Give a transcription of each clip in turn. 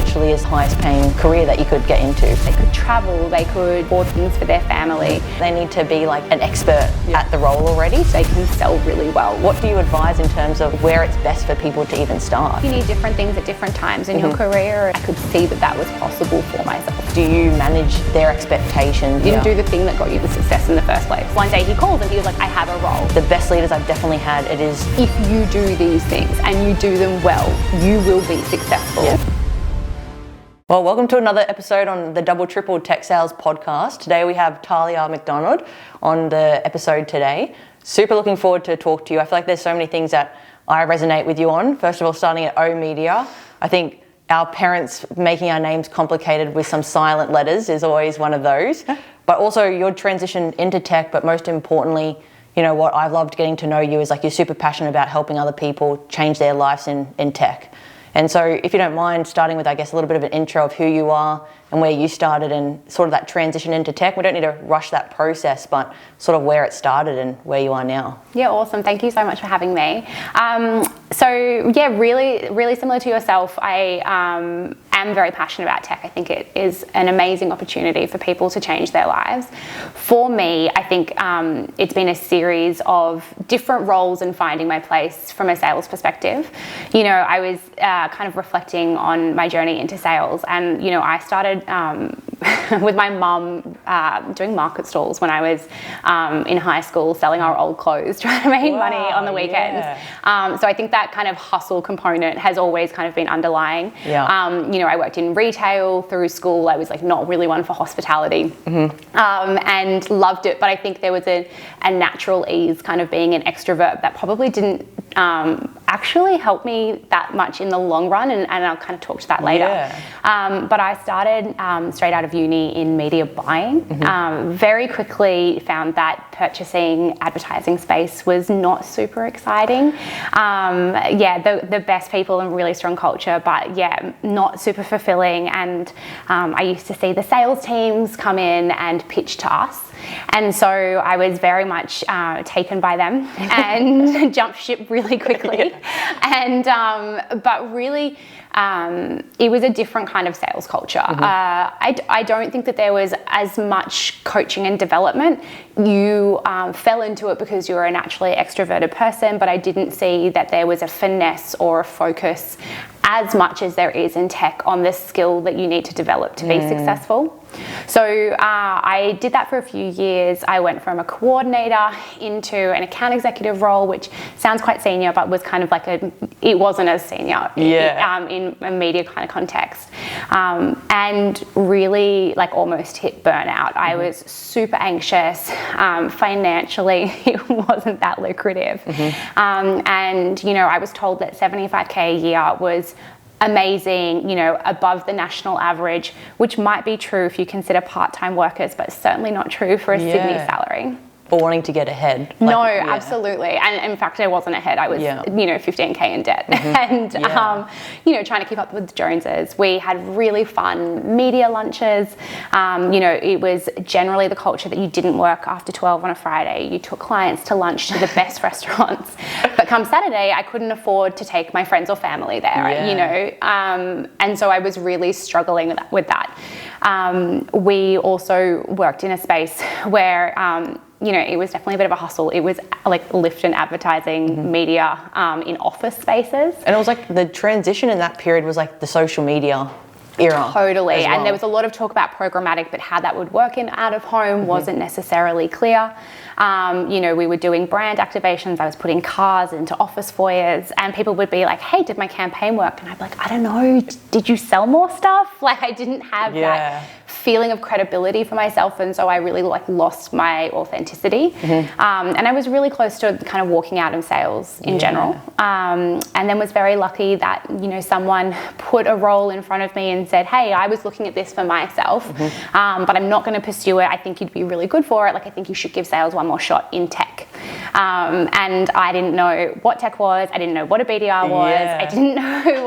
literally is the highest paying career that you could get into. They could travel, they could afford things for their family. They need to be like an expert at the role already. They can sell really well. What do you advise in terms of where it's best for people to even start? You need different things at different times in your career. I could see that was possible for myself. Do you manage their expectations? You didn't do the thing that got you the success in the first place. One day he called and he was like, I have a role. The best leaders I've definitely had, it is, if you do these things and you do them well, you will be successful. Yeah. Well, welcome to another episode on the Double Triple Tech Sales podcast. Today we have Tahlija Macdonald on the episode today. Super looking forward to talk to you. I feel like there's so many things that I resonate with you on. First of all, starting at O Media, I think our parents making our names complicated with some silent letters is always one of those. But also your transition into tech, but most importantly, you know, what I've loved getting to know you is like you're super passionate about helping other people change their lives in tech. And so if you don't mind starting with, I guess, a little bit of an intro of who you are and where you started and sort of that transition into tech. We don't need to rush that process, but sort of where it started and where you are now. Yeah, awesome. Thank you so much for having me. So yeah, really similar to yourself, I am very passionate about tech. I think it is an amazing opportunity for people to change their lives. For me, I think it's been a series of different roles and finding my place from a sales perspective. You know, I was kind of reflecting on my journey into sales, and you know, I started with my mum doing market stalls when I was in high school, selling our old clothes, trying to make money on the weekends. Yeah. So I think that kind of hustle component has always kind of been underlying. Yeah. You know, I worked in retail through school. I was like not really one for hospitality, and loved it. But I think there was a natural ease kind of being an extrovert that probably didn't actually help me that much in the long run, and I'll kind of talk to that later. Yeah. But I started straight out of uni in media buying. Very quickly found that purchasing advertising space was not super exciting. Yeah, the best people and really strong culture, but yeah, not super fulfilling. And I used to see the sales teams come in and pitch to us. And so I was very much taken by them and jumped ship really quickly. And but really, it was a different kind of sales culture. I don't think that there was as much coaching and development. You fell into it because you were a naturally extroverted person, but I didn't see that there was a finesse or a focus as much as there is in tech on the skill that you need to develop to be successful. So I did that for a few years. I went from a coordinator into an account executive role, which sounds quite senior, but was kind of like it wasn't as senior in a media kind of context. And really like almost hit burnout. I was super anxious. Financially, it wasn't that lucrative. And, you know, I was told that 75K a year was amazing, you know, above the national average, which might be true if you consider part-time workers, but certainly not true for a Sydney salary. Or wanting to get ahead. Like, no, absolutely. And in fact, I wasn't ahead. I was, you know, 15K in debt and, you know, trying to keep up with the Joneses. We had really fun media lunches. You know, it was generally the culture that you didn't work after 12 on a Friday. You took clients to lunch to the best restaurants. But come Saturday, I couldn't afford to take my friends or family there, you know. And so I was really struggling with that. We also worked in a space where, you know, it was definitely a bit of a hustle. It was like lift and advertising media in office spaces. And it was like the transition in that period was like the social media era. Totally. Well. And there was a lot of talk about programmatic, but how that would work in out of home wasn't necessarily clear. You know, we were doing brand activations. I was putting cars into office foyers, and people would be like, hey, did my campaign work? And I'd be like, I don't know. Did you sell more stuff? Like I didn't have that feeling of credibility for myself. And so I really like lost my authenticity. And I was really close to kind of walking out in sales in general. And then was very lucky that, you know, someone put a role in front of me and said, hey, I was looking at this for myself, but I'm not going to pursue it. I think you'd be really good for it. Like, I think you should give sales one more shot in tech. And I didn't know what tech was. I didn't know what a BDR was. I didn't know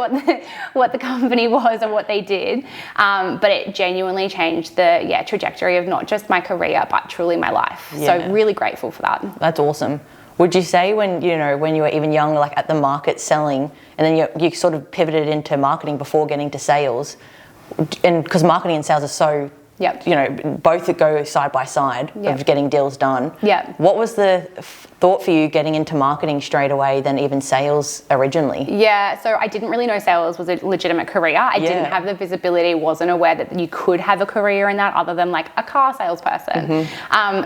what the company was or what they did. But it genuinely changed the trajectory of not just my career, but truly my life. So really grateful for that. That's awesome. Would you say when you were even young, like at the market selling, and then you sort of pivoted into marketing before getting to sales, and because marketing and sales are so, both that go side by side of getting deals done. Yeah. What was the thought for you getting into marketing straight away than even sales originally? Yeah, so I didn't really know sales was a legitimate career. I didn't have the visibility, wasn't aware that you could have a career in that other than like a car salesperson,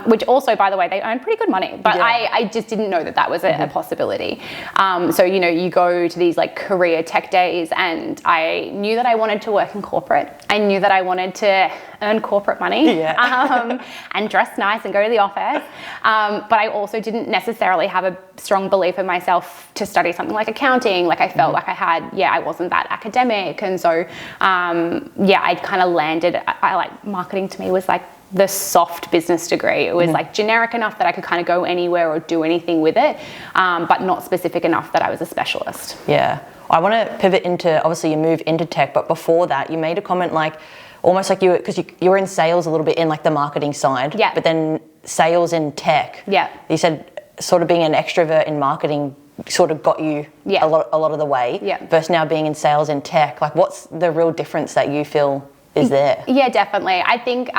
which also, by the way, they earn pretty good money, but I just didn't know that was a possibility. So, you go to these like career tech days, and I knew that I wanted to work in corporate. I knew that I wanted to earn corporate money and dress nice and go to the office. But I also didn't necessarily have a strong belief in myself to study something like accounting. Like I felt like I wasn't that academic. And so, I kind of landed, I like marketing to me was like the soft business degree. It was like generic enough that I could kind of go anywhere or do anything with it, but not specific enough that I was a specialist. Yeah. I want to pivot into, obviously you move into tech, but before that you made a comment like, almost like you were in sales a little bit in like the marketing side, but then sales in tech. Yeah. You said sort of being an extrovert in marketing sort of got you a lot of the way. Yeah. Versus now being in sales in tech. Like what's the real difference that you feel is there? Yeah, definitely. I think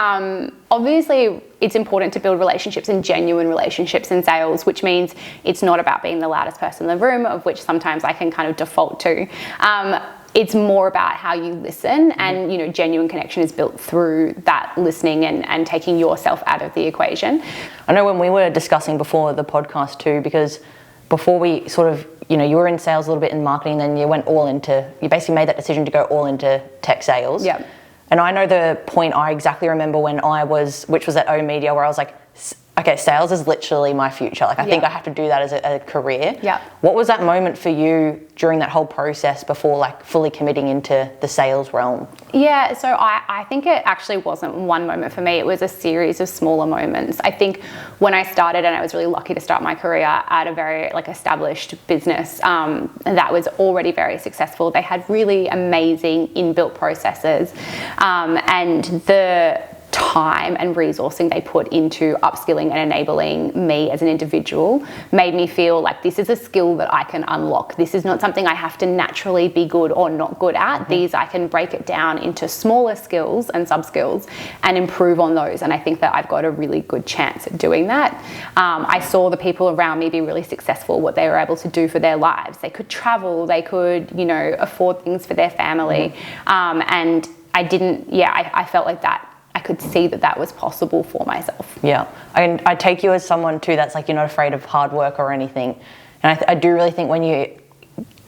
obviously it's important to build relationships and genuine relationships in sales, which means it's not about being the loudest person in the room, of which sometimes I can kind of default to. It's more about how you listen, and genuine connection is built through that listening and taking yourself out of the equation. I know when we were discussing before the podcast too, because before we sort of, you were in sales a little bit in marketing, then you basically made that decision to go all into tech sales. Yeah. And I know the point I exactly remember which was at O Media, where I was like, okay, sales is literally my future. Like I think I have to do that as a career. Yeah. What was that moment for you during that whole process before like fully committing into the sales realm? Yeah, so I think it actually wasn't one moment for me. It was a series of smaller moments. I think when I started, and I was really lucky to start my career at a very like established business that was already very successful. They had really amazing inbuilt processes, and the time and resourcing they put into upskilling and enabling me as an individual made me feel like this is a skill that I can unlock. This is not something I have to naturally be good or not good at. These I can break it down into smaller skills and sub-skills and improve on those. And I think that I've got a really good chance at doing that. I saw the people around me be really successful, what they were able to do for their lives. They could travel, they could, afford things for their family. And I felt like that. I could see that was possible for myself. Yeah. I take you as someone too that's like you're not afraid of hard work or anything. And I do really think when you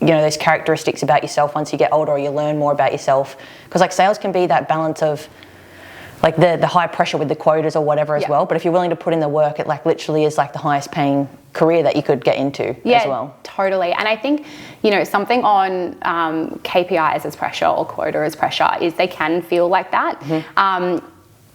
those characteristics about yourself once you get older or you learn more about yourself, because like sales can be that balance of like the high pressure with the quotas or whatever as well. But if you're willing to put in the work, it like literally is like the highest paying career that you could get into as well. Totally. And I think, something on KPIs as pressure or quota as pressure is they can feel like that.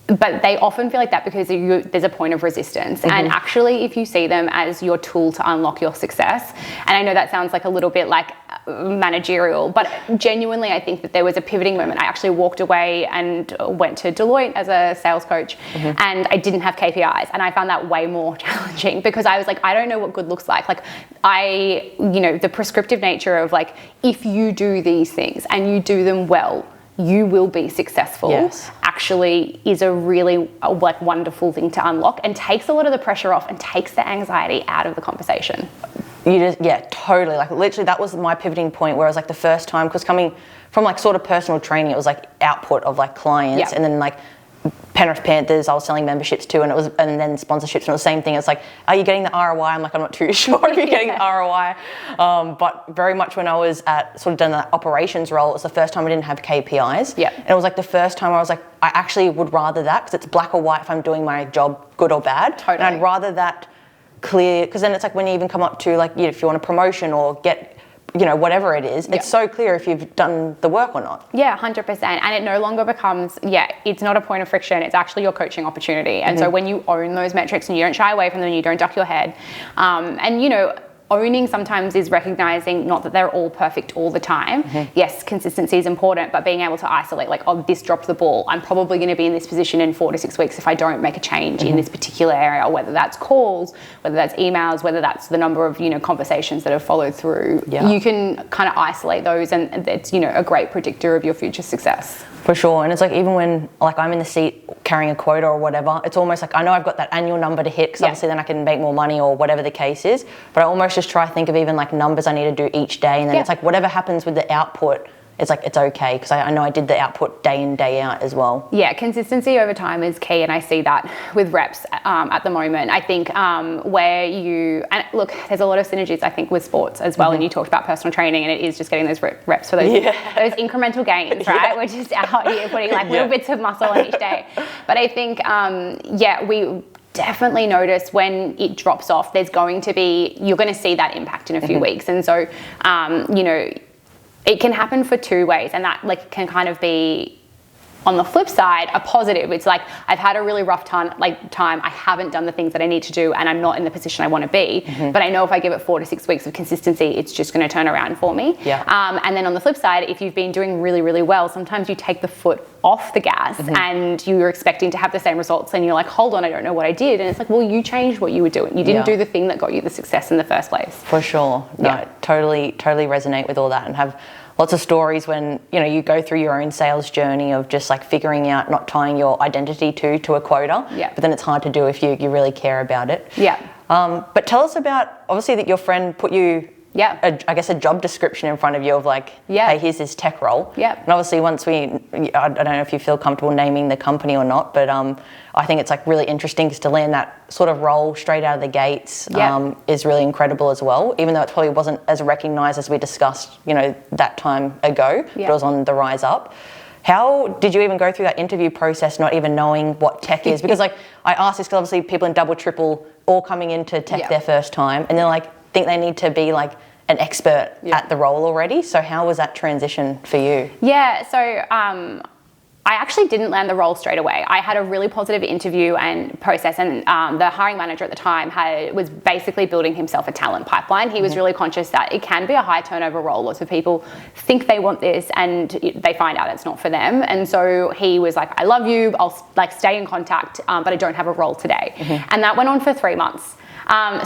But they often feel like that because there's a point of resistance. And actually, if you see them as your tool to unlock your success, and I know that sounds like a little bit like managerial, but genuinely, I think that there was a pivoting moment. I actually walked away and went to Deloitte as a sales coach, and I didn't have KPIs. And I found that way more challenging because I was like, I don't know what good looks like. Like the prescriptive nature of like, if you do these things and you do them well, you will be successful, actually is a really like wonderful thing to unlock and takes a lot of the pressure off and takes the anxiety out of the conversation. Totally. Like literally that was my pivoting point where I was like the first time, because coming from like sort of personal training, it was like output of like clients and then like Penrith Panthers, I was selling memberships too, and then sponsorships, and it was the same thing. It's like, are you getting the ROI? I'm like, I'm not too sure if you're getting the ROI. But very much when I was at sort of done that operations role, it was the first time I didn't have KPIs. Yeah. And it was like the first time I was like, I actually would rather that, because it's black or white if I'm doing my job good or bad. Totally. And I'd rather that clear, because then it's like when you even come up to like, if you want a promotion or get, whatever it is, it's so clear if you've done the work or not. Yeah, 100%. And it no longer becomes, it's not a point of friction, it's actually your coaching opportunity. And so when you own those metrics and you don't shy away from them, you don't duck your head, and owning sometimes is recognizing not that they're all perfect all the time. Yes, consistency is important, but being able to isolate, like, oh, this dropped the ball. I'm probably going to be in this position in 4 to 6 weeks if I don't make a change in this particular area, whether that's calls, whether that's emails, whether that's the number of, conversations that have followed through. Yeah. You can kind of isolate those, and it's, a great predictor of your future success. For sure. And it's like, even when like I'm in the seat carrying a quota or whatever, it's almost like I know I've got that annual number to hit, because obviously then I can make more money or whatever the case is. But I almost just try to think of even like numbers I need to do each day. And then it's like whatever happens with the output, it's like, it's okay, because I know I did the output day in, day out as well. Yeah, consistency over time is key, and I see that with reps at the moment. I think where you, and look, there's a lot of synergies, I think, with sports as well, and you talked about personal training, and it is just getting those reps for those incremental gains, right? We're just out here putting like little bits of muscle on each day. But I think, we definitely notice when it drops off, you're going to see that impact in a few weeks. And so, it can happen for two ways, and that like can kind of be, on the flip side, a positive. It's like, I've had a really rough time. I haven't done the things that I need to do, and I'm not in the position I want to be. But I know if I give it 4 to 6 weeks of consistency, it's just going to turn around for me. And then on the flip side, if you've been doing really, really well, sometimes you take the foot off the gas and you're expecting to have the same results, and you're like, hold on, I don't know what I did. And it's like, well, you changed what you were doing. You didn't do the thing that got you the success in the first place. For sure. No, totally resonate with all that, and have lots of stories when, you go through your own sales journey of just like figuring out not tying your identity to a quota. But then it's hard to do if you really care about it. But tell us about, obviously, that your friend put you, I guess, a job description in front of you of like, hey, here's this tech role. And obviously once I don't know if you feel comfortable naming the company or not, but I think it's like really interesting, because to land that sort of role straight out of the gates is really incredible as well, even though it probably wasn't as recognised as we discussed, that time ago, but it was on the rise up. How did you even go through that interview process not even knowing what tech is? Because like, I asked this because obviously people in double, triple, all coming into tech their first time, and they're like, think they need to be like an expert at the role already. So how was that transition for you? So I actually didn't land the role straight away. I had a really positive interview and process, and the hiring manager at the time was basically building himself a talent pipeline. He was really conscious that it can be a high turnover role. Lots of people think they want this, and they find out it's not for them. And so he was like, I love you, I'll like stay in contact, but I don't have a role today. And that went on for 3 months.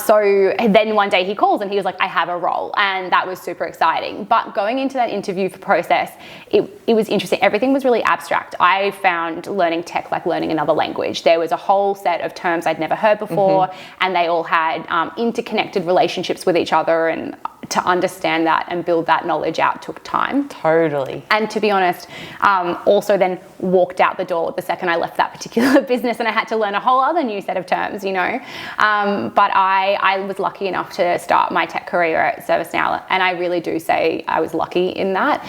So then one day he calls and he was like, I have a role, and that was super exciting. But going into that interview for process, it was interesting. Everything was really abstract. I found learning tech like learning another language. There was a whole set of terms I'd never heard before, and they all had interconnected relationships with each other, and to understand that and build that knowledge out took time. Totally. And to be honest, also then walked out the door the second I left that particular business, and I had to learn a whole other new set of terms, But I was lucky enough to start my tech career at ServiceNow, and I really do say I was lucky in that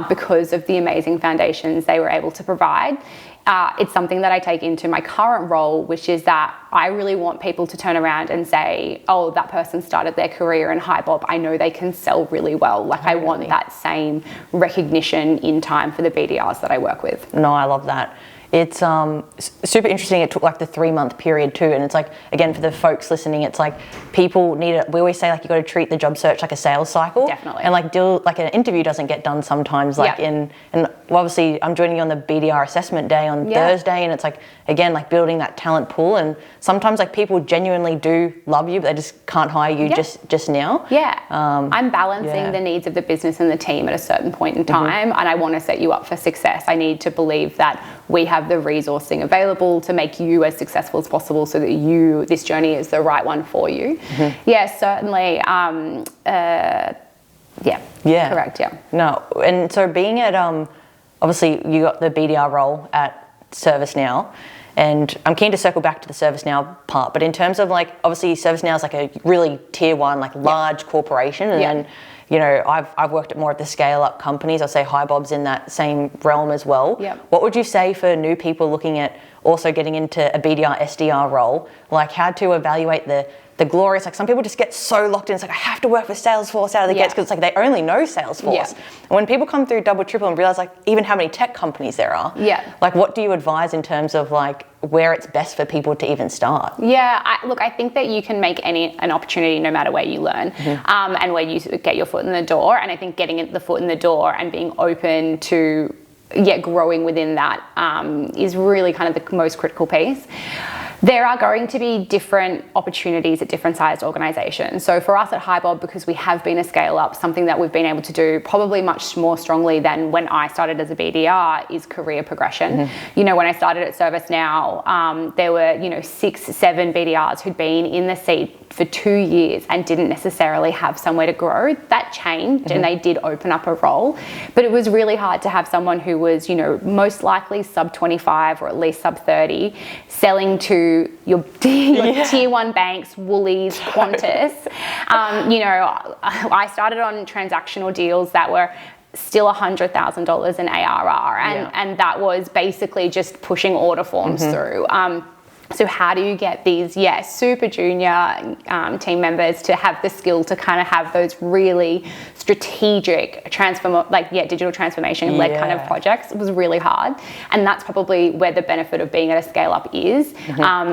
because of the amazing foundations they were able to provide. It's something that I take into my current role, which is that I really want people to turn around and say, oh, that person started their career in HiBob. I know they can sell really well. Like, I want that same recognition in time for the BDRs that I work with. No, I love that. It's super interesting. It took like the 3-month period too. And it's like, again, for the folks listening, it's like people need it. We always say like, you got to treat the job search like a sales cycle. Definitely. And like like an interview doesn't get done sometimes like and obviously I'm joining you on the BDR assessment day on Thursday. And it's like, again, like building that talent pool. And sometimes like people genuinely do love you, but they just can't hire you just now. I'm balancing the needs of the business and the team at a certain point in time. And I want to set you up for success. I need to believe that we have the resourcing available to make you as successful as possible, so that this journey is the right one for you. Certainly. Correct. No, and so being at obviously you got the BDR role at ServiceNow, and I'm keen to circle back to the ServiceNow part, but in terms of like, obviously ServiceNow is like a really tier one, like large corporation, and then I've worked at more at the scale up companies. I'd say HiBob's in that same realm as well. What would you say for new people looking at also getting into a BDR SDR role, like how to evaluate the the glorious, like some people just get so locked in. It's like, I have to work for Salesforce out of the gates because it's like they only know Salesforce. Yeah. And when people come through double, triple and realize like even how many tech companies there are, like what do you advise in terms of like where it's best for people to even start? Yeah, I think that you can make an opportunity no matter where you learn and where you get your foot in the door. And I think getting the foot in the door and being open to growing within that is really kind of the most critical piece. There are going to be different opportunities at different sized organisations. So for us at HiBob, because we have been a scale up, something that we've been able to do probably much more strongly than when I started as a BDR is career progression. You know, when I started at ServiceNow, there were, 6-7 BDRs who'd been in the seat for 2 years and didn't necessarily have somewhere to grow. That changed and they did open up a role, but it was really hard to have someone who was, most likely sub 25 or at least sub 30 selling to your tier one banks, Woolies, Qantas. I started on transactional deals that were still $100,000 in ARR and that was basically just pushing order forms through. So how do you get these, super junior team members to have the skill to kind of have those really strategic digital transformation led kind of projects? It was really hard. And that's probably where the benefit of being at a scale up is.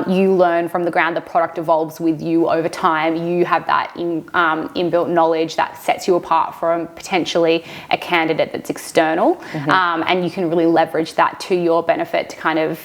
You learn from the ground, the product evolves with you over time. You have that inbuilt knowledge that sets you apart from potentially a candidate that's external. And you can really leverage that to your benefit to kind of,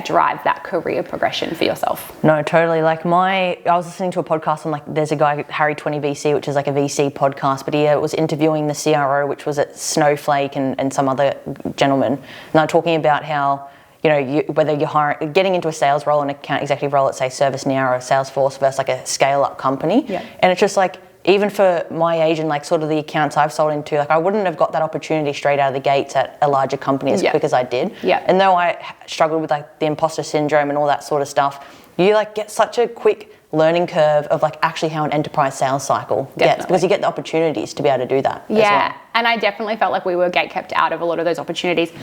drive that career progression for yourself. No, totally. Like I was listening to a podcast on there's a guy, Harry 20 VC, which is like a VC podcast, but he was interviewing the CRO, which was at Snowflake and some other gentleman. And they're talking about how, whether you're getting into a sales role, an account executive role at say ServiceNow or Salesforce versus like a scale up company. And it's just like, even for my age and like sort of the accounts I've sold into, like I wouldn't have got that opportunity straight out of the gates at a larger company as quick as I did. And though I struggled with like the imposter syndrome and all that sort of stuff, you like get such a quick learning curve of like actually how an enterprise sales cycle gets, because you get the opportunities to be able to do that as well. And I definitely felt like we were kept out of a lot of those opportunities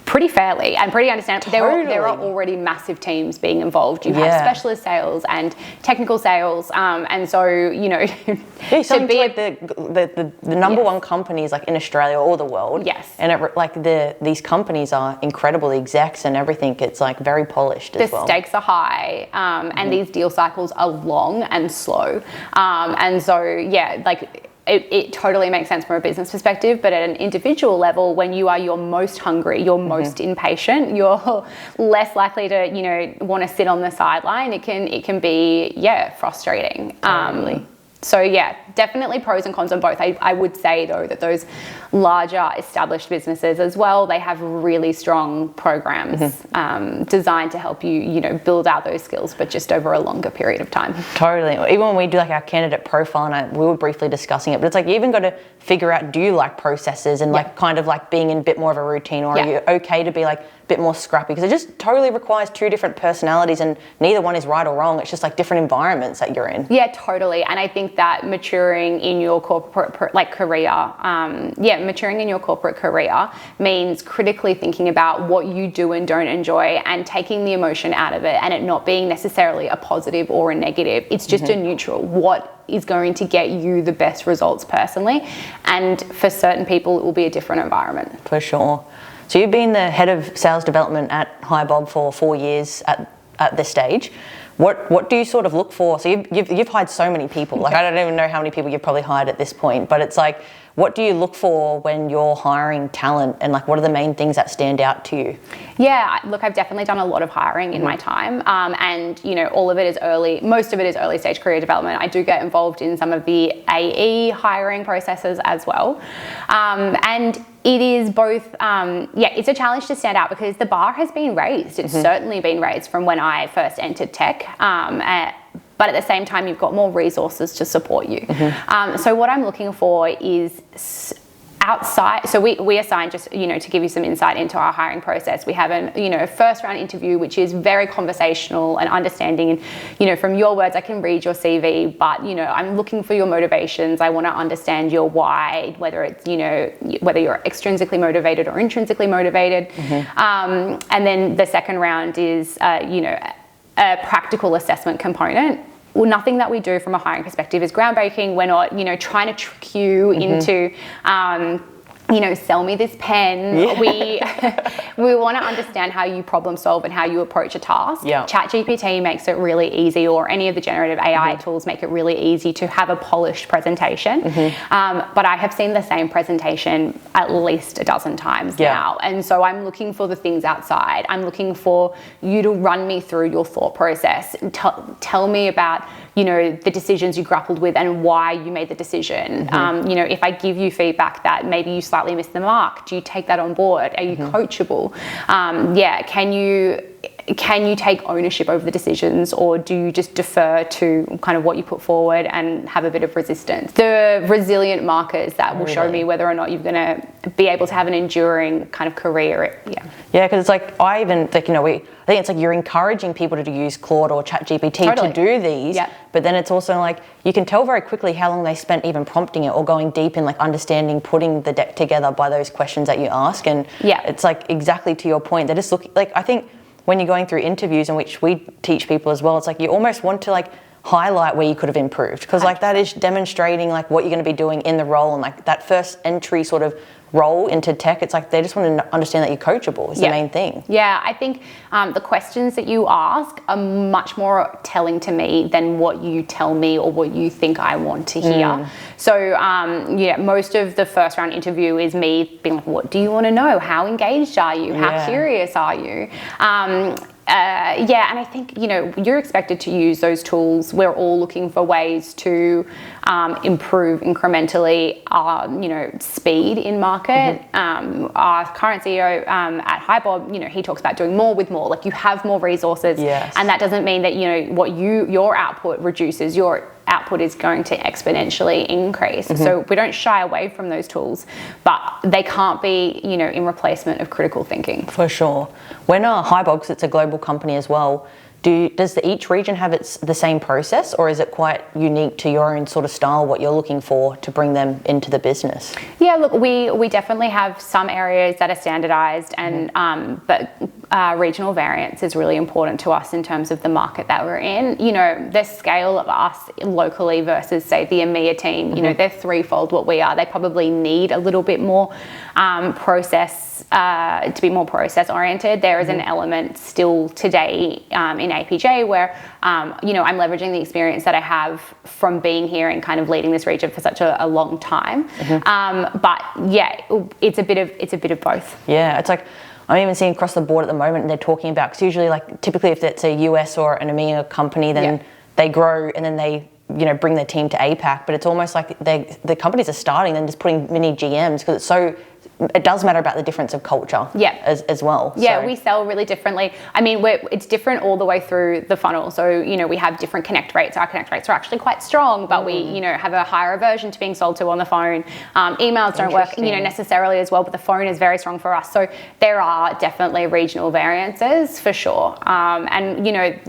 pretty fairly and pretty understandable. There are already massive teams being involved. You have specialist sales and technical sales, and so to be the number one companies like in Australia or the world. And these companies are incredible. The execs and everything, it's like very polished as well. The stakes are high, and these deal cycles are long and slow, and so it totally makes sense from a business perspective, but at an individual level, when you are your most hungry, you're most impatient, you're less likely to, want to sit on the sideline. It can be, frustrating. Totally. So definitely pros and cons on both. I would say though that those larger established businesses as well, they have really strong programs designed to help you, build out those skills, but just over a longer period of time. Totally. Even when we do like our candidate profile, and we were briefly discussing it, but it's like you even got to figure out, do you like processes and like kind of like being in a bit more of a routine, or are you okay to be like a bit more scrappy? Because it just totally requires two different personalities and neither one is right or wrong. It's just like different environments that you're in. Yeah, totally. And I think that maturing in your corporate career, maturing in your corporate career means critically thinking about what you do and don't enjoy and taking the emotion out of it and it not being necessarily a positive or a negative. It's just a neutral. What is going to get you the best results personally? And for certain people, it will be a different environment. For sure. So you've been the head of sales development at HiBob for 4 years at this stage. What do you sort of look for? So you've hired so many people. Like I don't even know how many people you've probably hired at this point, but it's like, what do you look for when you're hiring talent, and like what are the main things that stand out to you? Yeah, look, I've definitely done a lot of hiring in my time, and all of it is most of it is early stage career development. I do get involved in some of the AE hiring processes as well, and it is both, it's a challenge to stand out because the bar has been raised. It's certainly been raised from when I first entered tech. But at the same time, you've got more resources to support you. So what I'm looking for is outside. So we assign, just to give you some insight into our hiring process, we have a first round interview, which is very conversational and understanding. And from your words, I can read your CV, but I'm looking for your motivations. I want to understand your why, whether it's whether you're extrinsically motivated or intrinsically motivated. And then the second round is a practical assessment component, nothing that we do from a hiring perspective is groundbreaking. We're not, trying to trick you into, sell me this pen. Yeah. We want to understand how you problem solve and how you approach a task. Yeah. ChatGPT makes it really easy, or any of the generative AI tools make it really easy to have a polished presentation. But I have seen the same presentation at least a dozen times now. And so I'm looking for the things outside. I'm looking for you to run me through your thought process. Tell me about, the decisions you grappled with and why you made the decision. If I give you feedback that maybe you slightly missed the mark, do you take that on board? Are you coachable? Can you take ownership over the decisions, or do you just defer to kind of what you put forward and have a bit of resistance? The resilient markers that will show me whether or not you're going to be able to have an enduring kind of career. Yeah, because it's like, I even think, I think it's like you're encouraging people to use Claude or ChatGPT to do these, but then it's also like you can tell very quickly how long they spent even prompting it or going deep in like understanding, putting the deck together by those questions that you ask. And it's like exactly to your point. They're just looking, like, I think when you're going through interviews, in which we teach people as well, it's like you almost want to like highlight where you could have improved, because like that is demonstrating like what you're going to be doing in the role, and like that first entry sort of role into tech, it's like they just want to understand that you're coachable is the main thing. Yeah, I think the questions that you ask are much more telling to me than what you tell me or what you think I want to hear. So most of the first round interview is me being like, what do you want to know? How engaged are you? How curious are you? And I think, you're expected to use those tools. We're all looking for ways to improve incrementally our, speed in market. Our current CEO at HiBob, he talks about doing more with more. Like, you have more resources, and that doesn't mean that, your output reduces. Your output is going to exponentially increase. So we don't shy away from those tools, but they can't be, in replacement of critical thinking. For sure. When HiBob, because it's a global company as well, does each region have the same process, or is it quite unique to your own sort of style, what you're looking for to bring them into the business? Yeah, look, we definitely have some areas that are standardized, and but regional variance is really important to us in terms of the market that we're in. The scale of us locally versus, say, the EMEA team, they're threefold what we are. They probably need a little bit more to be more process oriented. There is an element still today in APJ where I'm leveraging the experience that I have from being here and kind of leading this region for such a long time. But yeah, it's a bit of both. Yeah, it's like I'm even seeing across the board at the moment, and they're talking about, because usually, like, typically if it's a US or an EMEA company, then they grow and then they bring their team to APAC, but it's almost like the companies are starting and just putting mini GMs, because it does matter about the difference of culture as well. Yeah, we sell really differently. I mean, it's different all the way through the funnel. So, we have different connect rates. Our connect rates are actually quite strong, but we, have a higher aversion to being sold to on the phone. Emails don't work, necessarily as well, but the phone is very strong for us. So there are definitely regional variances for sure. And,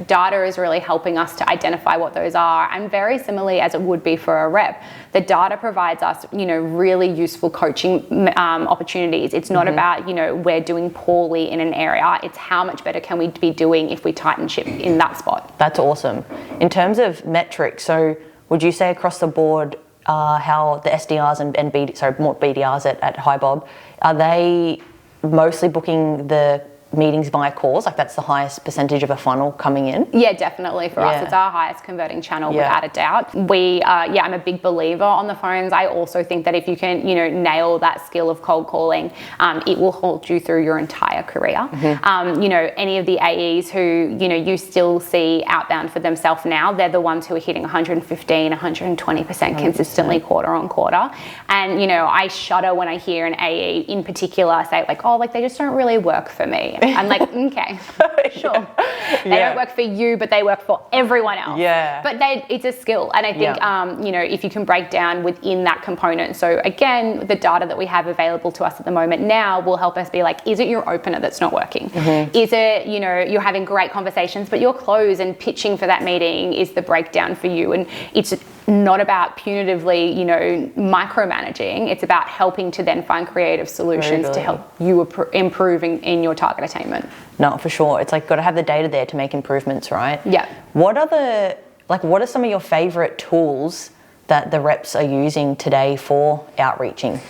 data is really helping us to identify what those are. And very similarly as it would be for a rep, the data provides us, really useful coaching opportunities. It's not about, we're doing poorly in an area. It's how much better can we be doing if we tighten ship in that spot. That's awesome. In terms of metrics, so would you say across the board how the SDRs and more BDRs at HiBob, are they mostly booking the meetings via calls? Like, that's the highest percentage of a funnel coming in? Yeah, definitely. For us, it's our highest converting channel without a doubt. I'm a big believer on the phones. I also think that if you can, nail that skill of cold calling, it will hold you through your entire career. Any of the AEs who, you still see outbound for themselves now, they're the ones who are hitting 115, 120% consistently quarter on quarter. And, I shudder when I hear an AE in particular say they just don't really work for me. I'm like, okay, sure. They don't work for you, but they work for everyone else. Yeah. But it's a skill. And I think, if you can break down within that component. So again, the data that we have available to us at the moment now will help us be like, is it your opener that's not working? Is it, you're having great conversations, but your close and pitching for that meeting is the breakdown for you. And it's not about punitively, micromanaging. It's about helping to then find creative solutions to help you improve in your target attainment. No, for sure. It's like got to have the data there to make improvements, right? Yeah. What are the like what are some of your favorite tools that the reps are using today for outreaching?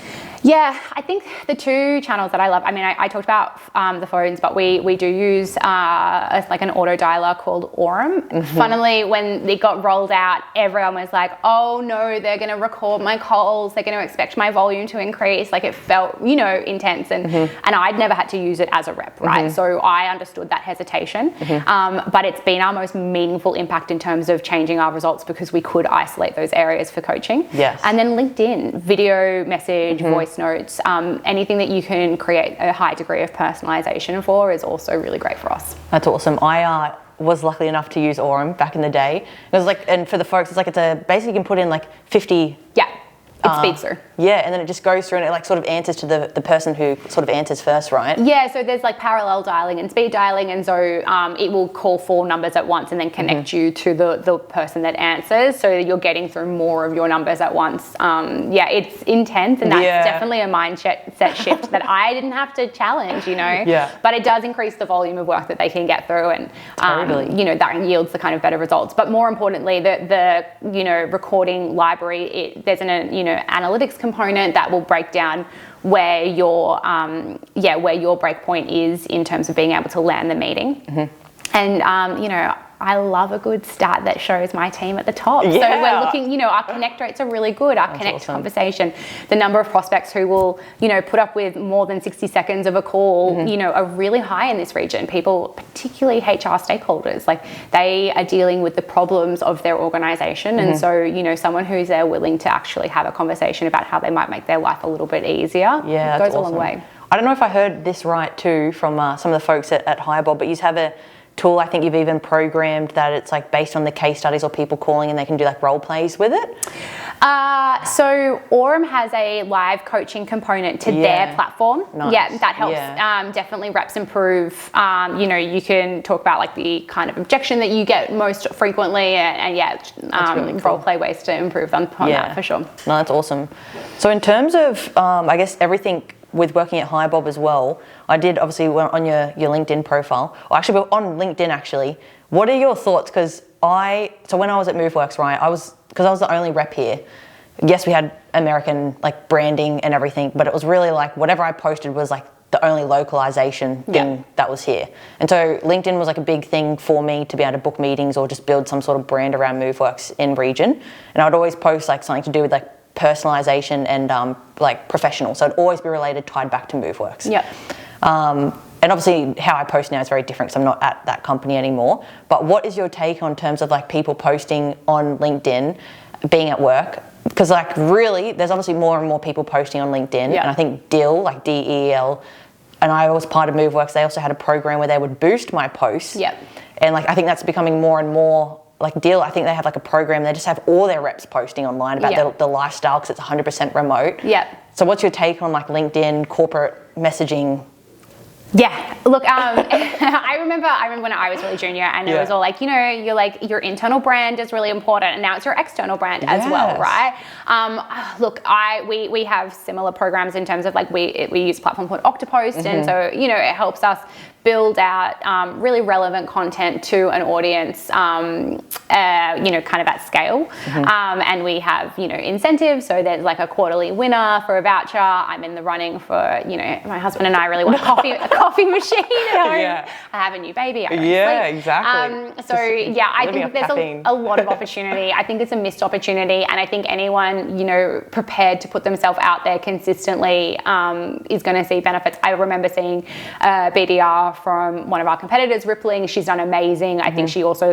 Yeah, I think the two channels that I love, I mean, I talked about the phones, but we do use like an auto dialer called Orum. Funnily, when it got rolled out, everyone was like, oh no, they're going to record my calls. They're going to expect my volume to increase. Like it felt, intense. And I'd never had to use it as a rep, right? So I understood that hesitation. But it's been our most meaningful impact in terms of changing our results because we could isolate those areas for coaching. Yes. And then LinkedIn, video, message, voice notes, anything that you can create a high degree of personalization for is also really great for us. That's awesome. I was lucky enough to use Orum back in the day. It was like, and for the folks, it's like basically you can put in like 50. Yeah, it speeds through. Yeah, and then it just goes through and it like sort of answers to the person who sort of answers first, right? Yeah, so there's like parallel dialing and speed dialing, and so it will call 4 numbers at once and then connect you to the person that answers, so that you're getting through more of your numbers at once. Yeah, it's intense, and that's definitely a mindset shift that I didn't have to challenge, Yeah. But it does increase the volume of work that they can get through, and that yields the kind of better results. But more importantly, the recording library, there's an analytics component that will break down where your break point is in terms of being able to land the meeting. And I love a good stat that shows my team at the top. Yeah. So we're looking, our connect rates are really good. Our connect conversation, the number of prospects who will, put up with more than 60 seconds of a call, are really high in this region. People, particularly HR stakeholders, like they are dealing with the problems of their organization. And so, someone who's there willing to actually have a conversation about how they might make their life a little bit easier goes a long way. I don't know if I heard this right too from some of the folks at HiBob, but you have a tool, I think you've even programmed that it's like based on the case studies or people calling and they can do like role plays with it? So Orum has a live coaching component to their platform. Nice. Yeah, that helps. Definitely reps improve. You can talk about like the kind of objection that you get most frequently and really cool. Role play ways to improve on that for sure. No, that's awesome. So in terms of, I guess everything with working at HiBob as well, I did obviously on your LinkedIn profile, or actually on LinkedIn actually, what are your thoughts? Because when I was at MoveWorks, right, because I was the only rep here. Yes, we had American like branding and everything, but it was really like whatever I posted was like the only localization thing that was here. And so LinkedIn was like a big thing for me to be able to book meetings or just build some sort of brand around MoveWorks in region. And I'd always post like something to do with like personalization and like professional, so it'd always be tied back to MoveWorks. And obviously how I post now is very different because I'm not at that company anymore. But what is your take on terms of like people posting on LinkedIn being at work? Because like really there's obviously more and more people posting on LinkedIn, and I think DEL, like DEL, and I was part of MoveWorks, they also had a program where they would boost my posts. And like I think that's becoming more and more like DEL. I think they have like a program, they just have all their reps posting online about the lifestyle because it's 100% remote. So what's your take on like LinkedIn, corporate messaging? Yeah, look, I remember when I was really junior and it was all like, you're like, your internal brand is really important and now it's your external brand as well, right? Look, we have similar programs in terms of like, we use a platform called Octopost, and so, it helps us build out really relevant content to an audience, kind of at scale. And we have, incentives. So there's like a quarterly winner for a voucher. I'm in the running for, my husband and I really want a coffee machine at home. I have a new baby. I don't sleep. Exactly. I think there's a lot of opportunity. I think it's a missed opportunity. And I think anyone, prepared to put themselves out there consistently is going to see benefits. I remember seeing BDR from one of our competitors, Rippling. She's done amazing. I think she also,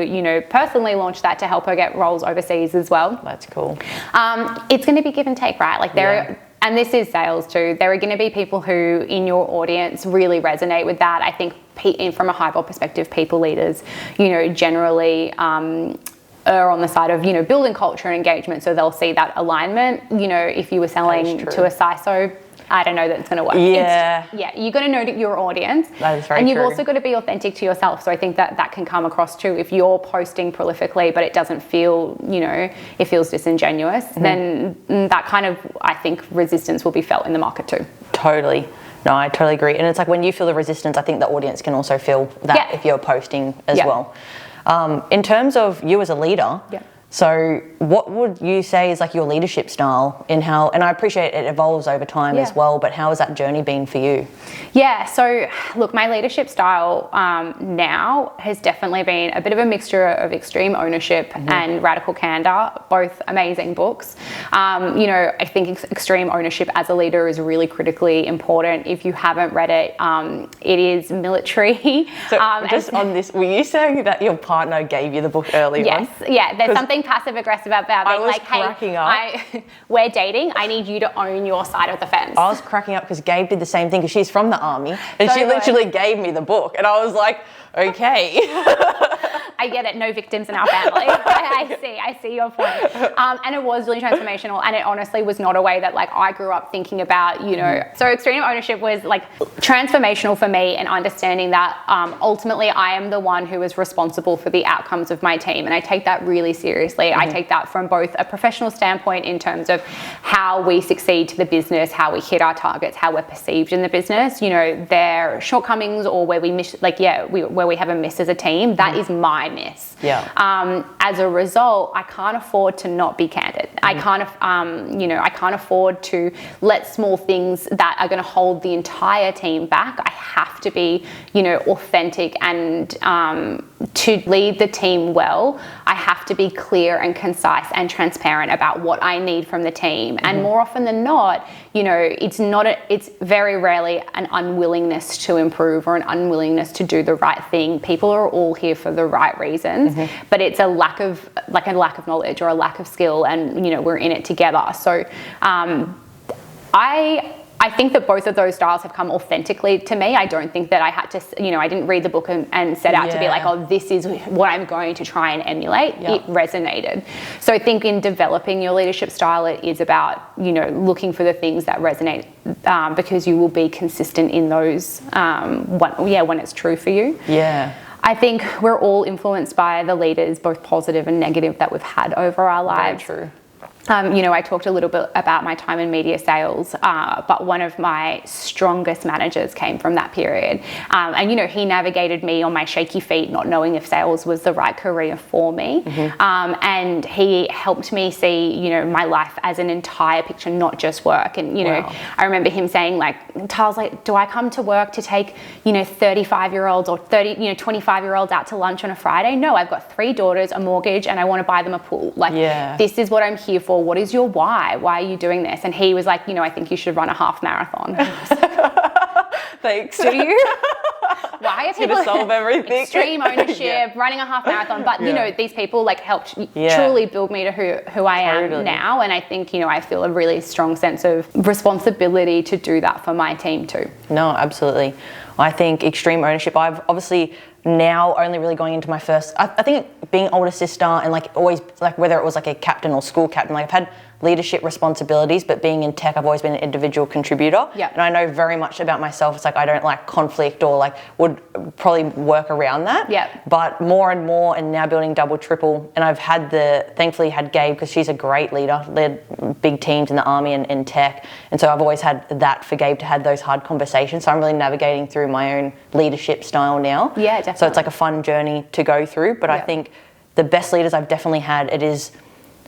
personally launched that to help her get roles overseas as well. That's cool. It's going to be give and take, right? Like and this is sales too. There are going to be people who in your audience really resonate with that. I think from a HiBob perspective, people leaders, generally are on the side of, building culture and engagement. So they'll see that alignment. If you were selling to a CISO, I don't know that it's going to work. You've got to know your audience. That is very true. And you've also got to be authentic to yourself. So I think that can come across too. If you're posting prolifically, but it doesn't feel, it feels disingenuous, then that kind of, I think, resistance will be felt in the market too. Totally. No, I totally agree. And it's like when you feel the resistance, I think the audience can also feel that if you're posting as well. In terms of you as a leader, so what would you say is like your leadership style in how, and I appreciate it evolves over time as well, but how has that journey been for you? Yeah, so look, my leadership style now has definitely been a bit of a mixture of extreme ownership and radical candor, both amazing books. I think extreme ownership as a leader is really critically important. If you haven't read it, it is military. So just on this, were you saying that your partner gave you the book early on? Yes, yeah, there's something passive aggressive about being like, hey, we're dating, I need you to own your side of the fence. I was cracking up because Gabe did the same thing because she's from the army and she literally gave me the book and I was like, okay. I get it, no victims in our family. I see your point. And it was really transformational, and it honestly was not a way that like I grew up thinking about, So extreme ownership was like transformational for me, and understanding that ultimately I am the one who is responsible for the outcomes of my team, and I take that really seriously. I take that from both a professional standpoint in terms of how we succeed to the business, how we hit our targets, how we're perceived in the business. Their shortcomings or where we miss, where we have a miss as a team, that is my miss. As a result, I can't afford to not be candid. I can't afford to let small things that are going to hold the entire team back. I have to be, authentic, and to lead the team well, I have to be clear and concise and transparent about what I need from the team. And more often than not, it's very rarely an unwillingness to improve or an unwillingness to do the right thing. People are all here for the right reasons, but it's a lack of knowledge or a lack of skill, and we're in it together. So I think that both of those styles have come authentically to me. I don't think that I had to, I didn't read the book and set out to be like, oh, this is what I'm going to try and emulate. It resonated. So I think in developing your leadership style, it is about, looking for the things that resonate, because you will be consistent in those when it's true for you. I think we're all influenced by the leaders, both positive and negative, that we've had over our lives. Very true. I talked a little bit about my time in media sales, but one of my strongest managers came from that period. And he navigated me on my shaky feet, not knowing if sales was the right career for me. And he helped me see, my life as an entire picture, not just work. And, I remember him saying, like, Tar's like, do I come to work to take, 35-year-olds or 25-year-olds out to lunch on a Friday? No, I've got 3 daughters, a mortgage, and I want to buy them a pool. This is what I'm here for. What is your why? Why are you doing this? And he was like, I think you should run a half marathon. Thanks. Do you? Why are people solve everything? Extreme ownership, running a half marathon? But these people helped truly build me to who I am now. And I think I feel a really strong sense of responsibility to do that for my team too. No, absolutely. I think extreme ownership. I've obviously now only really going into my first. I think being older sister and always whether it was a captain or school captain, I've had leadership responsibilities, but being in tech, I've always been an individual contributor. And I know very much about myself. It's I don't like conflict, or would probably work around that. But more and more, and now building double, triple, and I've had thankfully had Gabe, because she's a great leader, led big teams in the army and tech. And so I've always had that for Gabe to have those hard conversations. So I'm really navigating through my own leadership style now. Definitely. So it's a fun journey to go through. But I think the best leaders I've definitely had,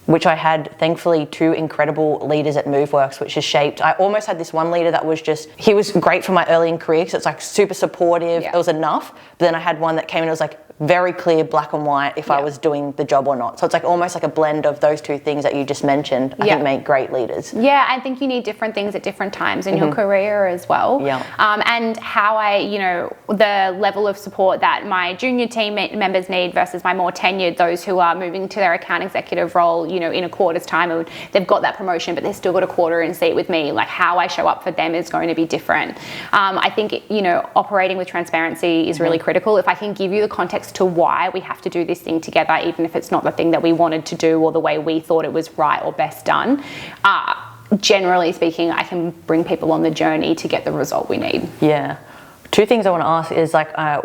which I had, thankfully, 2 incredible leaders at MoveWorks, which has shaped. I almost had this one leader that was he was great for my early in career, because it's super supportive. It was enough. But then I had one that came in, it was very clear, black and white, if I was doing the job or not. So it's almost a blend of those 2 things that you just mentioned, I think make great leaders. I think you need different things at different times in your career as well. And how the level of support that my junior team members need versus my more tenured, those who are moving to their account executive role, in a quarter's time, they've got that promotion, but they've still got a quarter in seat with me. How I show up for them is going to be different. I think, operating with transparency is really critical. If I can give you the context to why we have to do this thing together, even if it's not the thing that we wanted to do or the way we thought it was right or best done, generally speaking, I can bring people on the journey to get the result we need. 2 things I want to ask is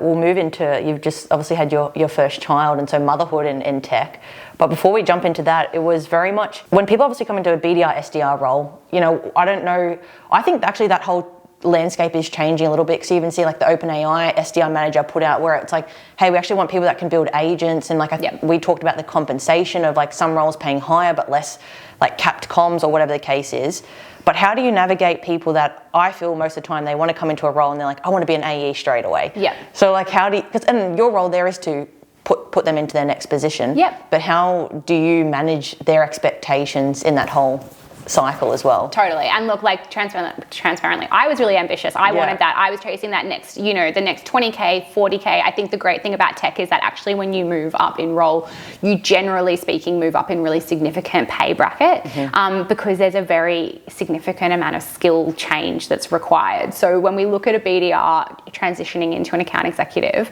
we'll move into, you've just obviously had your first child, and so motherhood and tech. But before we jump into that, it was very much, when people obviously come into a BDR, SDR role, I don't know, I think actually that whole landscape is changing a little bit, because you even see like the OpenAI SDR manager put out where it's like, hey, we actually want people that can build agents, and like we talked about the compensation of like some roles paying higher but less like capped comms or whatever the case is. But how do you navigate people that I feel most of the time they want to come into a role and they're like, I want to be an AE straight away. Yeah. So like how do you, and your role there is to put them into their next position. Yep. But how do you manage their expectations in that whole cycle as well? Totally. And look, like transparently, I was really ambitious. I wanted that. I was chasing that next, the next 20K, 40K. I think the great thing about tech is that actually when you move up in role, you generally speaking move up in really significant pay bracket, because there's a very significant amount of skill change that's required. So when we look at a BDR transitioning into an account executive,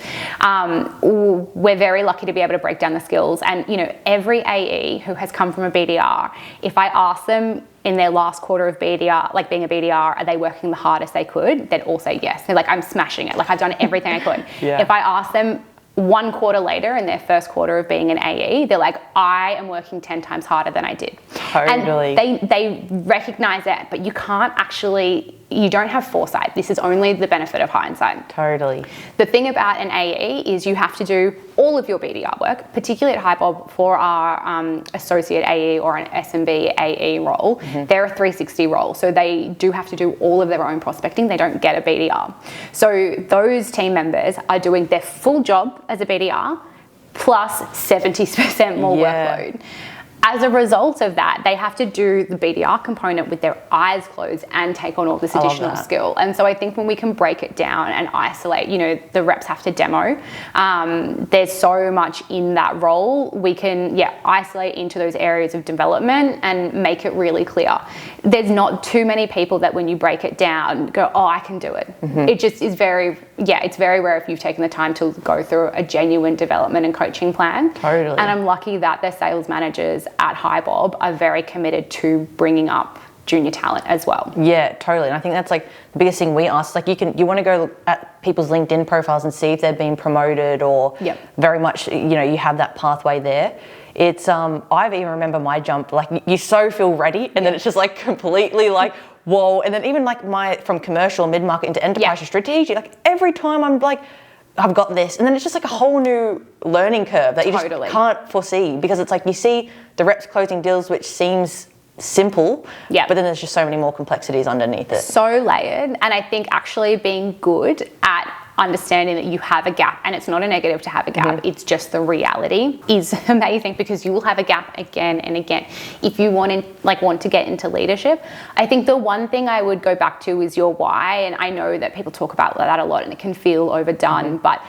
we're very lucky to be able to break down the skills. And, every AE who has come from a BDR, if I ask them in their last quarter of BDR, like being a BDR, are they working the hardest they could? They'd all say yes. They're like, I'm smashing it. Like I've done everything I could. If I ask them 1 quarter later in their first quarter of being an AE, they're like, I am working 10 times harder than I did. Totally. And they recognize that, but you can't actually, you don't have foresight. This is only the benefit of hindsight. Totally. The thing about an AE is you have to do all of your BDR work, particularly at HiBob for our associate AE or an SMB AE role. They're a 360 role, so they do have to do all of their own prospecting. They don't get a BDR. So those team members are doing their full job as a BDR plus 70% more workload. As a result of that, they have to do the BDR component with their eyes closed and take on all this additional skill. And so I think when we can break it down and isolate, the reps have to demo. There's so much in that role. We can, isolate into those areas of development and make it really clear. There's not too many people that when you break it down, go, oh, I can do it. It just is it's very rare if you've taken the time to go through a genuine development and coaching plan. Totally. And I'm lucky that their sales managers at HiBob are very committed to bringing up junior talent as well. Yeah, totally. And I think that's like the biggest thing we ask. Like you want to go at people's LinkedIn profiles and see if they've been promoted or very much, you have that pathway there. It's I even remember my jump, like you so feel ready and then it's just like completely like, whoa. And then even like from commercial mid-market into enterprise strategy, like every time I'm like, I've got this. And then it's just like a whole new learning curve that you just can't foresee, because it's like you see the reps closing deals, which seems simple, but then there's just so many more complexities underneath it. So layered. And I think actually being good at understanding that you have a gap, and it's not a negative to have a gap, it's just the reality, is amazing, because you will have a gap again and again if you want to get into leadership. I think the one thing I would go back to is your why, and I know that people talk about that a lot and it can feel overdone, but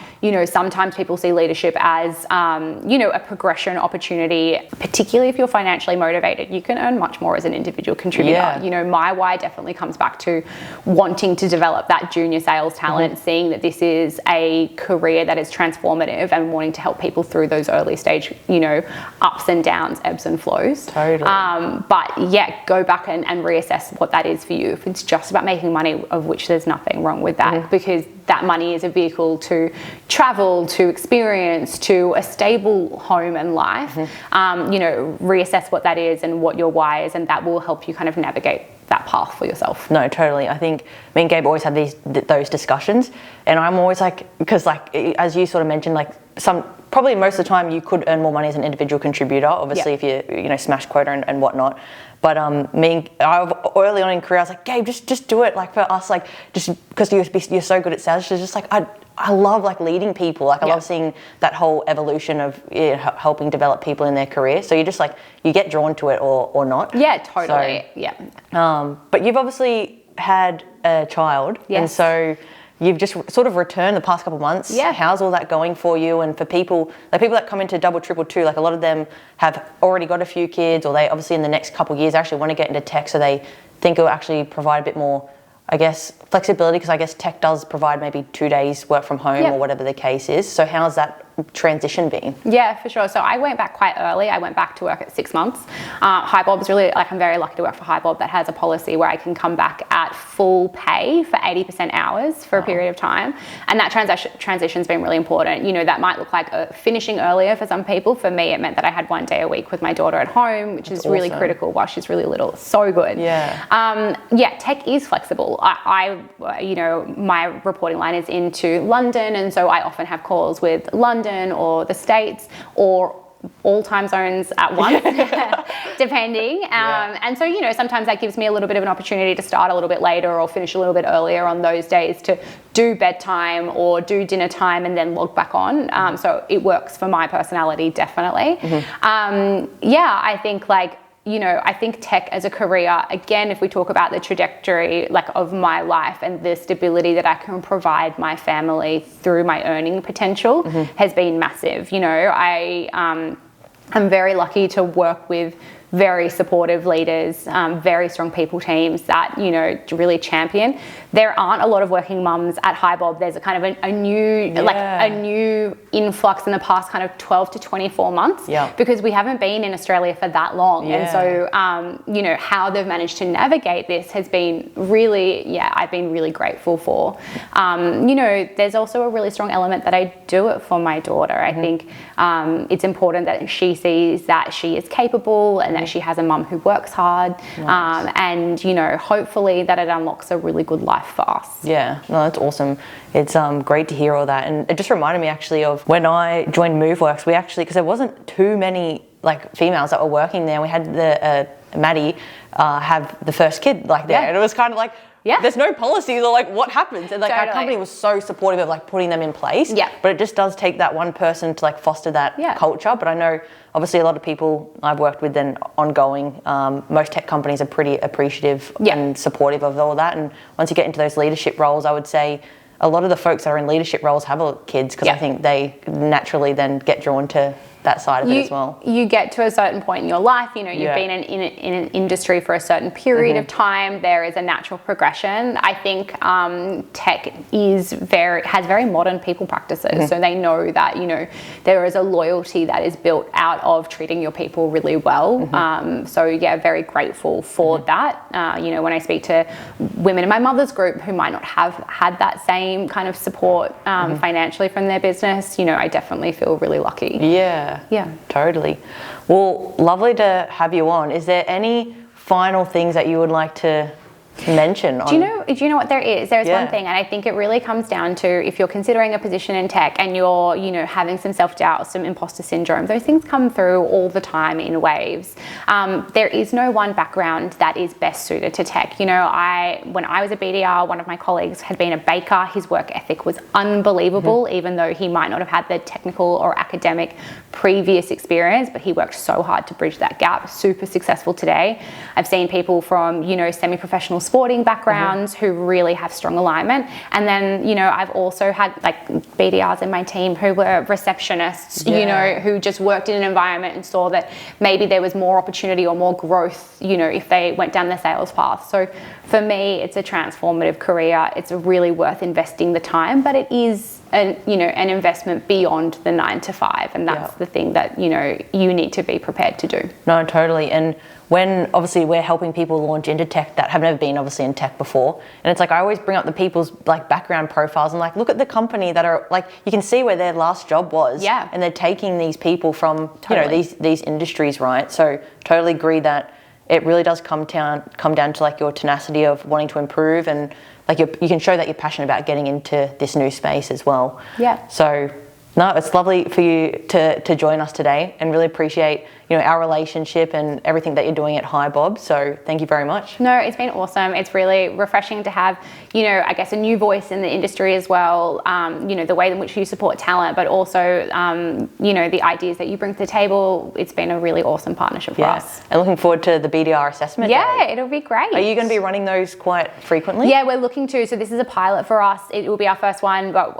sometimes people see leadership as a progression opportunity, particularly if you're financially motivated. You can earn much more as an individual contributor. My why definitely comes back to wanting to develop that junior sales talent, seeing that this is a career that is transformative and wanting to help people through those early stage, ups and downs, ebbs and flows. Totally. But go back and reassess what that is for you. If it's just about making money, of which there's nothing wrong with that, because that money is a vehicle to travel, to experience, to a stable home and life. Reassess what that is and what your why is, and that will help you kind of navigate that path for yourself. No, totally. I think me and Gabe always have those discussions, and I'm always like, because like as you sort of mentioned, like probably most of the time you could earn more money as an individual contributor, obviously if you smash quota and whatnot. But early on in career, I was like, Gabe, just do it. Like for us, like just because you're so good at sales, it's just like I love like leading people. Like I love seeing that whole evolution of helping develop people in their career. So you just like you get drawn to it or not. Yeah, totally. But you've obviously had a child, and so you've just sort of returned the past couple of months. How's all that going for you? And for people that come into double, triple two, like a lot of them have already got a few kids, or they obviously in the next couple of years actually want to get into tech, so they think it will actually provide a bit more, I guess, flexibility, because I guess tech does provide maybe 2 days work from home or whatever the case is. So how's that transition been? Yeah, for sure. So I went back quite early. I went back to work at 6 months. HiBob is really, I'm very lucky to work for HiBob that has a policy where I can come back at full pay for 80% hours for a period of time. And that transition's been really important. That might look like finishing earlier for some people. For me, it meant that I had 1 day a week with my daughter at home, which is really critical while she's really little. So good. Tech is flexible. my reporting line is into London, and so I often have calls with London or the States or all time zones at once, depending. And so, sometimes that gives me a little bit of an opportunity to start a little bit later or finish a little bit earlier on those days to do bedtime or do dinner time and then log back on. So it works for my personality, definitely. I think I think tech as a career, again, if we talk about the trajectory of my life and the stability that I can provide my family through my earning potential has been massive. I'm very lucky to work with very supportive leaders, very strong people teams that, really champion. There aren't a lot of working mums at HiBob. There's a kind of a new influx in the past kind of 12 to 24 months because we haven't been in Australia for that long. And so, how they've managed to navigate this has been really, I've been really grateful for. There's also a really strong element that I do it for my daughter. I think it's important that she sees that she is capable and that she has a mum who works hard. And, hopefully that it unlocks a really good life for us. Yeah, no, that's awesome. It's great to hear all that. And it just reminded me actually of when I joined MoveWorks, we actually, because there wasn't too many females that were working there. We had the Maddie have the first kid there. And it was kind of there's no policies or what happens. And our company was so supportive of putting them in place. Yeah. But it just does take that one person to foster that culture. But I know obviously a lot of people I've worked with and ongoing, most tech companies are pretty appreciative and supportive of all that. And once you get into those leadership roles, I would say a lot of the folks that are in leadership roles have kids because I think they naturally then get drawn to that side of it as well. You get to a certain point in your life, you've been in an industry for a certain period of time. There is a natural progression. I think tech has very modern people practices. So they know that, there is a loyalty that is built out of treating your people really well. Very grateful for that. When I speak to women in my mother's group who might not have had that same kind of support financially from their business, I definitely feel really lucky. Yeah, totally. Well, lovely to have you on. Is there any final things that you would like to mention? Do you know what there is? There's one thing, and I think it really comes down to if you're considering a position in tech and you're, having some self-doubt, some imposter syndrome, those things come through all the time in waves. There is no one background that is best suited to tech. When I was a BDR, one of my colleagues had been a baker. His work ethic was unbelievable, even though he might not have had the technical or academic previous experience, but he worked so hard to bridge that gap. Super successful today. I've seen people from, semi-professional sporting backgrounds who really have strong alignment. And then, I've also had BDRs in my team who were receptionists, who just worked in an environment and saw that maybe there was more opportunity or more growth, if they went down the sales path. So for me, it's a transformative career. It's really worth investing the time, but it is an investment beyond the 9 to 5. And that's the thing that, you need to be prepared to do. No, totally. And when obviously we're helping people launch into tech that have never been obviously in tech before, and it's I always bring up the people's background profiles and look at the company that are you can see where their last job was, and they're taking these people from these industries, right? So totally agree that it really does come down to your tenacity of wanting to improve and you can show that you're passionate about getting into this new space as well. Yeah. So no, it's lovely for you to join us today and really appreciate our relationship and everything that you're doing at HiBob. So thank you very much. No, it's been awesome. It's really refreshing to have, I guess a new voice in the industry as well. The way in which you support talent, but also, the ideas that you bring to the table. It's been a really awesome partnership for us. And looking forward to the BDR assessment day. It'll be great. Are you going to be running those quite frequently? Yeah, we're looking to. So this is a pilot for us. It will be our first one, but,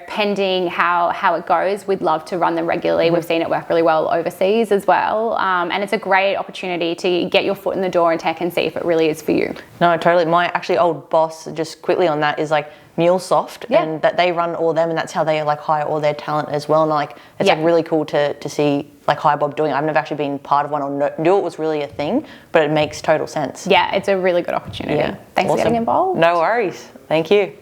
pending how it goes, we'd love to run them regularly. We've seen it work really well overseas as well, and it's a great opportunity to get your foot in the door in tech and see if it really is for you. No, totally. My actually old boss, just quickly on that, is MuleSoft, and that they run all them, and that's how they hire all their talent as well. And it's really cool to see HiBob doing it. I've never actually been part of one or knew it was really a thing, but it makes total sense. Yeah, it's a really good opportunity. Yeah, thanks for getting involved. No worries. Thank you.